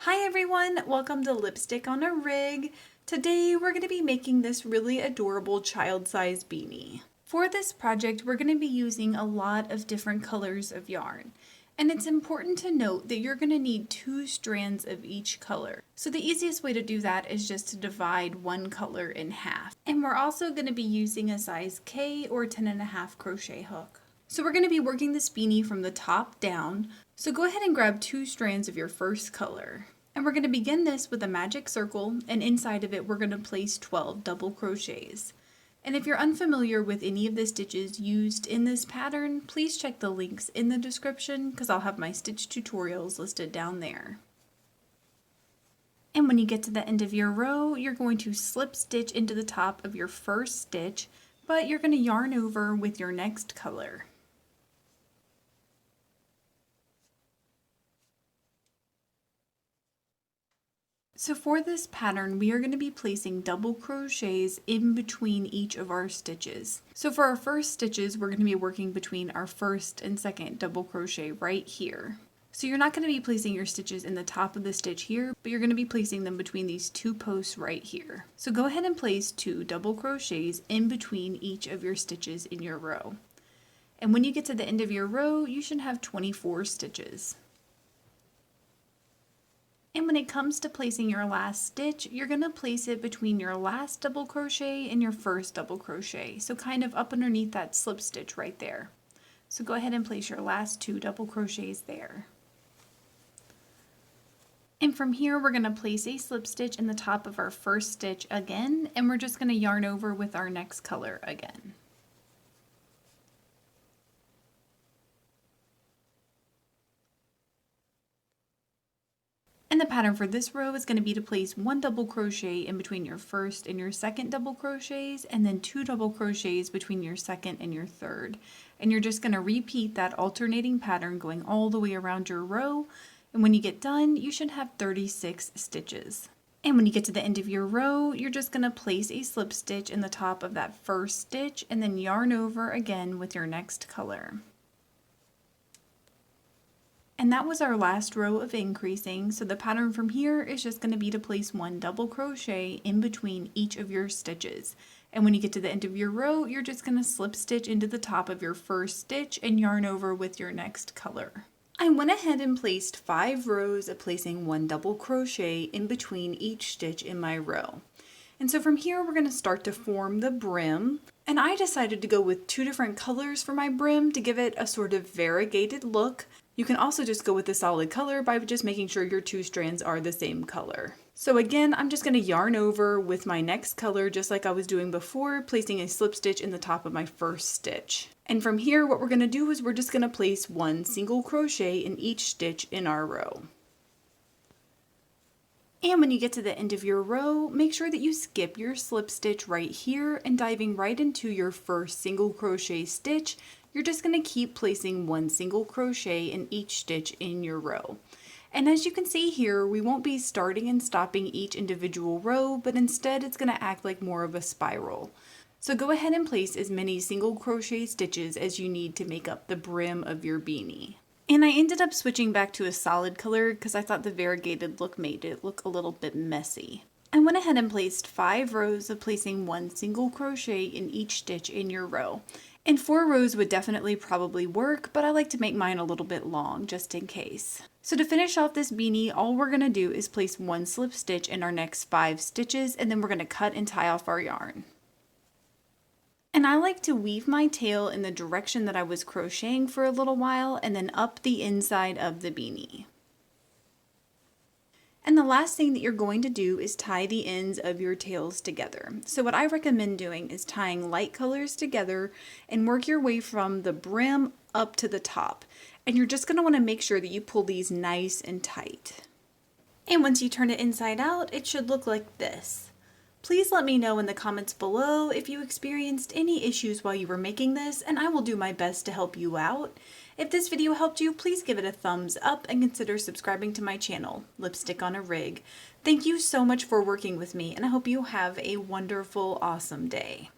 Hi everyone, welcome to Lipstick on a Rig. Today we're going to be making this really adorable child-sized beanie. For this project we're going to be using a lot of different colors of yarn. And it's important to note that you're going to need 2 strands of each color. So the easiest way to do that is just to divide one color in half. And we're also going to be using a size K or 10.5 crochet hook. So we're going to be working this beanie from the top down. So go ahead and grab 2 strands of your first color. And we're going to begin this with a magic circle, and inside of it we're going to place 12 double crochets. And if you're unfamiliar with any of the stitches used in this pattern, please check the links in the description because I'll have my stitch tutorials listed down there. And when you get to the end of your row, you're going to slip stitch into the top of your first stitch, but you're going to yarn over with your next color. So for this pattern, we are going to be placing double crochets in between each of our stitches. So for our first stitches, we're going to be working between our first and second double crochet right here. So you're not going to be placing your stitches in the top of the stitch here, but you're going to be placing them between these 2 posts right here. So go ahead and place 2 double crochets in between each of your stitches in your row. And when you get to the end of your row, you should have 24 stitches. And when it comes to placing your last stitch, you're going to place it between your last double crochet and your first double crochet. So kind of up underneath that slip stitch right there. So go ahead and place your last 2 double crochets there. And from here, we're going to place a slip stitch in the top of our first stitch again, and we're just going to yarn over with our next color again. And the pattern for this row is going to be to place 1 double crochet in between your first and your second double crochets, and then 2 double crochets between your second and your third. And you're just going to repeat that alternating pattern going all the way around your row. And when you get done, you should have 36 stitches. And when you get to the end of your row, you're just going to place a slip stitch in the top of that first stitch and then yarn over again with your next color. And that was our last row of increasing, so the pattern from here is just going to be to place 1 double crochet in between each of your stitches. And when you get to the end of your row, you're just going to slip stitch into the top of your first stitch and yarn over with your next color. I went ahead and placed 5 rows of placing 1 double crochet in between each stitch in my row. And so from here we're going to start to form the brim. And I decided to go with 2 different colors for my brim to give it a sort of variegated look. You can also just go with a solid color by just making sure your 2 strands are the same color. So again, I'm just going to yarn over with my next color just like I was doing before, placing a slip stitch in the top of my first stitch. And from here, what we're going to do is we're just going to place 1 single crochet in each stitch in our row. And when you get to the end of your row, make sure that you skip your slip stitch right here and diving right into your first single crochet stitch. You're just going to keep placing 1 single crochet in each stitch in your row. And as you can see here, we won't be starting and stopping each individual row, but instead it's going to act like more of a spiral. So go ahead and place as many single crochet stitches as you need to make up the brim of your beanie. And I ended up switching back to a solid color because I thought the variegated look made it look a little bit messy. I went ahead and placed 5 rows of placing 1 single crochet in each stitch in your row. And 4 rows would definitely probably work, but I like to make mine a little bit long just in case. So to finish off this beanie, all we're going to do is place 1 slip stitch in our next 5 stitches, and then we're going to cut and tie off our yarn. And I like to weave my tail in the direction that I was crocheting for a little while and then up the inside of the beanie. And the last thing that you're going to do is tie the ends of your tails together. So what I recommend doing is tying light colors together and work your way from the brim up to the top. And you're just going to want to make sure that you pull these nice and tight. And once you turn it inside out, it should look like this. Please let me know in the comments below if you experienced any issues while you were making this, and I will do my best to help you out. If this video helped you, please give it a thumbs up and consider subscribing to my channel, Lipstick on a Rig. Thank you so much for working with me, and I hope you have a wonderful, awesome day.